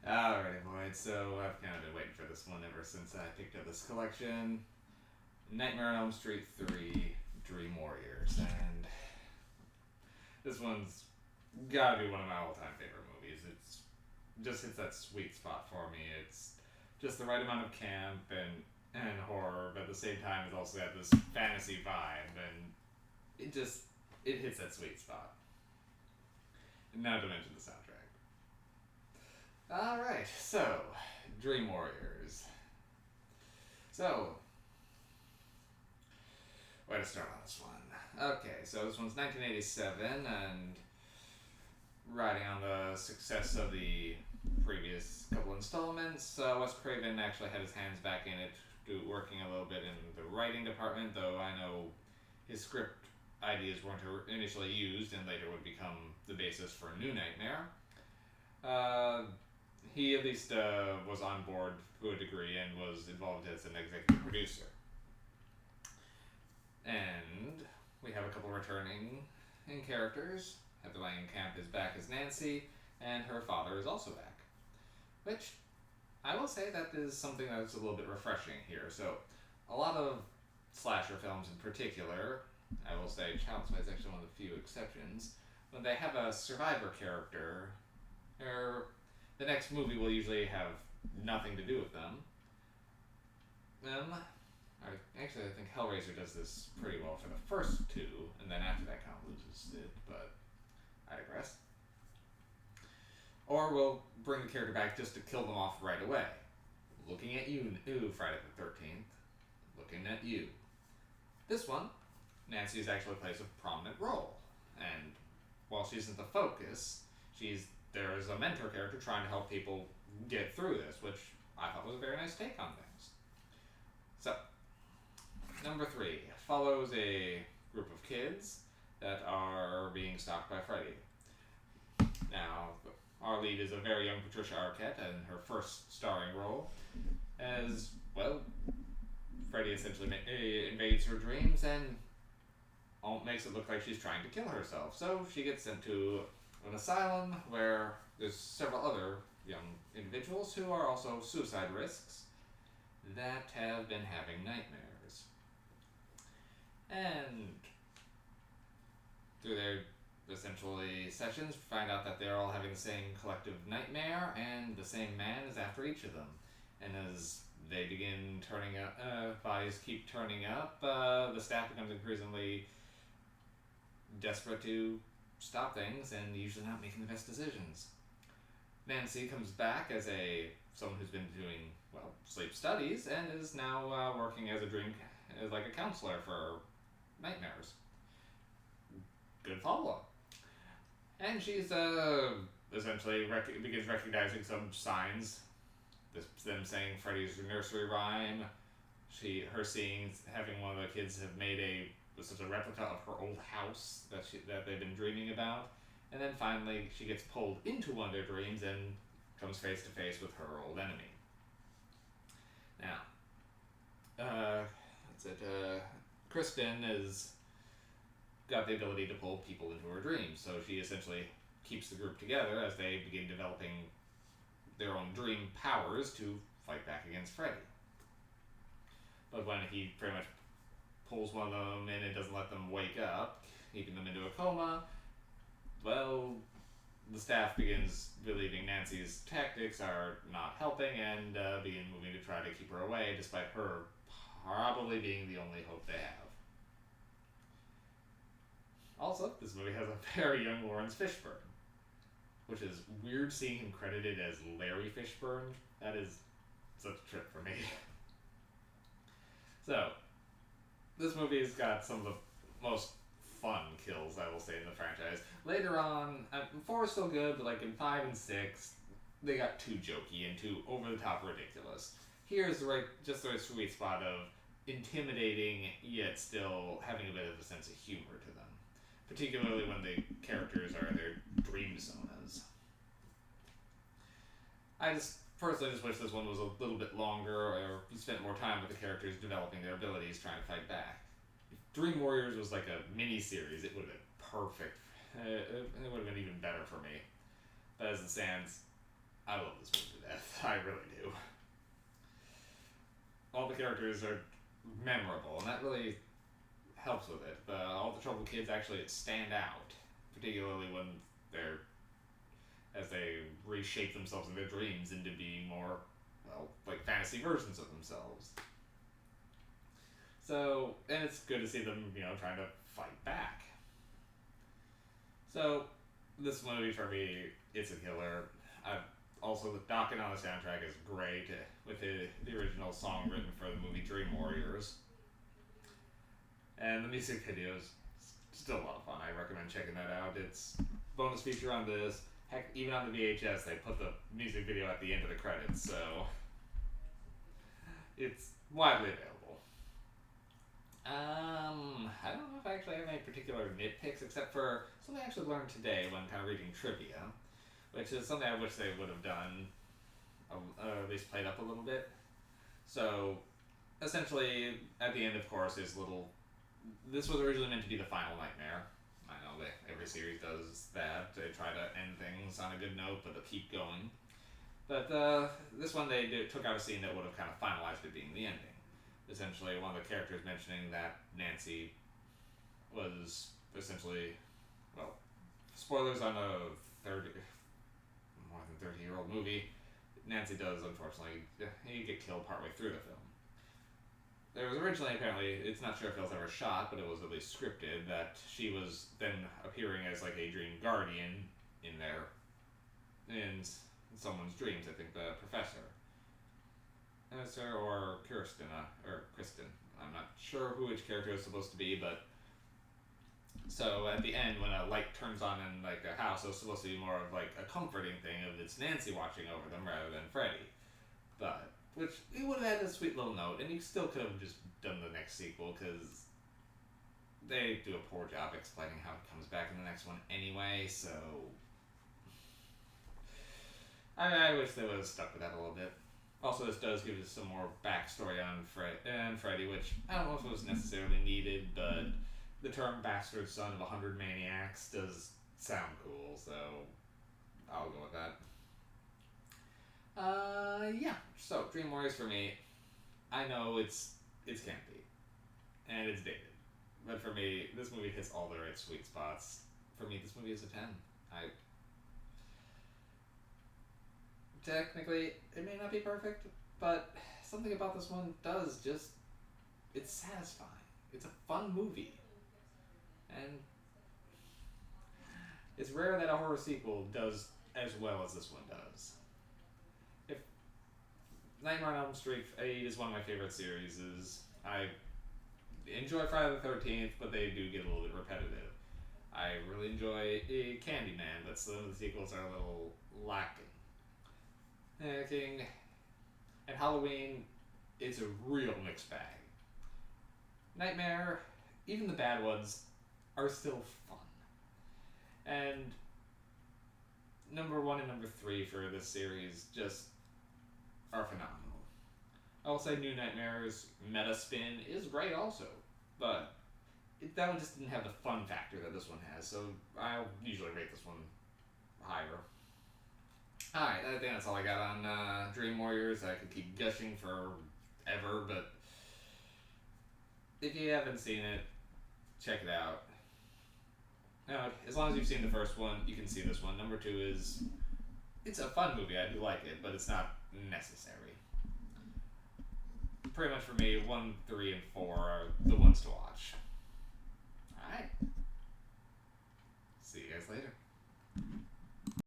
Alrighty, Lloyd. So I've kind of been waiting for this one ever since I picked up this collection. Nightmare on Elm Street 3 Dream Warriors. And this one's gotta be one of my all-time favorite movies. It's just hits that sweet spot for me. It's just the right amount of camp and horror, but at the same time it's also got this fantasy vibe, and it hits that sweet spot. And not to mention the soundtrack. Alright, so Dream Warriors. So, where to start on this one? Okay, so this one's 1987, and riding on the success of the previous couple installments, Wes Craven actually had his hands back in it, working a little bit in the writing department, though I know his script ideas weren't initially used and later would become the basis for a new Nightmare. He at least was on board to a degree and was involved as an executive producer. And we have a couple returning in characters. Heather Langenkamp is back as Nancy, and her father is also back. Which, I will say that is something that's a little bit refreshing here. So, a lot of slasher films in particular, I will say Child's Play is actually one of the few exceptions, when they have a survivor character, the next movie will usually have nothing to do with them. Actually, I think Hellraiser does this pretty well for the first two, and then after that kind of loses it, but I digress. Or we'll bring the character back just to kill them off right away. Looking at you, Friday the 13th. Looking at you. This one, Nancy actually plays a prominent role, and while she isn't the focus, there is a mentor character trying to help people get through this, which I thought was a very nice take on things. So, number 3 follows a group of kids that are being stalked by Freddy. Now, our lead is a very young Patricia Arquette in her first starring role, as, well, Freddy essentially invades her dreams and makes it look like she's trying to kill herself. So she gets sent to an asylum where there's several other young individuals who are also suicide risks that have been having nightmares. And through their essentially sessions, find out that they're all having the same collective nightmare, and the same man is after each of them. And as they begin turning up, bodies keep turning up, the staff becomes increasingly desperate to stop things and usually not making the best decisions. Nancy comes back as someone who's been doing, sleep studies, and is now working as a counselor for nightmares. Good follow-up. And she's essentially begins recognizing some signs. Them saying Freddy's nursery rhyme. Her seeing having one of the kids have made such a replica of her old house that they've been dreaming about. And then finally she gets pulled into one of their dreams and comes face to face with her old enemy. Now, Kristen has got the ability to pull people into her dreams, so she essentially keeps the group together as they begin developing their own dream powers to fight back against Freddy. But when he pretty much pulls one of them in and doesn't let them wake up, keeping them into a coma, the staff begins believing Nancy's tactics are not helping and begin moving to try to keep her away, despite her probably being the only hope they have. Also, this movie has a very young Lawrence Fishburne, which is weird seeing him credited as Larry Fishburne. That is such a trip for me. So, this movie has got some of the most fun kills, I will say, in the franchise. Later on, 4 is still good, but in 5 and 6, they got too jokey and too over-the-top ridiculous. Here's the right sweet spot of intimidating, yet still having a bit of a sense of humor to them. Particularly when the characters are their dream zonas. I personally just wish this one was a little bit longer, or you spent more time with the characters developing their abilities trying to fight back. If Dream Warriors was like a mini-series, it would have been perfect. It would have been even better for me. But as it stands, I love this movie to death. I really do. All the characters are memorable, and that really helps with it. All the troubled kids actually stand out, particularly when they're as they reshape themselves in their dreams into being more, well, like fantasy versions of themselves. So, and it's good to see them, trying to fight back. So, this movie for me, it's a killer. Also, the docket on the soundtrack is great, with the original song written for the movie Dream Warriors. And the music video is still a lot of fun. I recommend checking that out. It's bonus feature on this. Heck, even on the VHS, they put the music video at the end of the credits, so it's widely available. I don't know if I actually have any particular nitpicks, except for something I actually learned today when kind of reading trivia, which is something I wish they would have done, at least played up a little bit. So, essentially, at the end, of course, is this was originally meant to be the final nightmare. I know that every series does that. They try to end things on a good note, but they'll keep going. But this one, they took out a scene that would have kind of finalized it being the ending. Essentially, one of the characters mentioning that Nancy was essentially, well, spoilers on a more than 30-year-old movie. Nancy does, unfortunately, get killed partway through the film. There was originally, apparently, it's not sure if it was ever shot, but it was at least scripted, that she was then appearing as like a dream guardian in someone's dreams. I think the professor. Or Kristen. I'm not sure which character it's supposed to be, but so at the end when a light turns on in like a house, it was supposed to be more of like a comforting thing of it's Nancy watching over them rather than Freddy. But which it would have had a sweet little note, and you still could have just done the next sequel because they do a poor job explaining how it comes back in the next one anyway. So I wish they would have stuck with that a little bit. Also, this does give us some more backstory on Freddy, which I don't know if it was necessarily needed, but the term bastard son of 100 maniacs does sound cool, so I'll go with that. Yeah, so Dream Warriors for me, I know it's campy, and it's dated, but for me, this movie hits all the right sweet spots. For me, this movie is a 10. Technically, it may not be perfect, but something about this one does it's satisfying. It's a fun movie. And it's rare that a horror sequel does as well as this one does. If Nightmare on Elm Street 8 is one of my favorite series, I enjoy Friday the 13th, but they do get a little bit repetitive. I really enjoy Candyman, but some of the sequels are a little lacking. And Halloween is a real mixed bag. Nightmare, even the bad ones, are still fun. And number 1 and number 3 for this series just are phenomenal. I will say New Nightmare's meta spin is great also, but that one just didn't have the fun factor that this one has, so I'll usually rate this one higher. Alright, I think that's all I got on Dream Warriors. I could keep gushing forever, but if you haven't seen it, check it out. Now, as long as you've seen the first one, you can see this one. Number 2 it's a fun movie, I do like it, but it's not necessary. Pretty much for me, 1, 3, and 4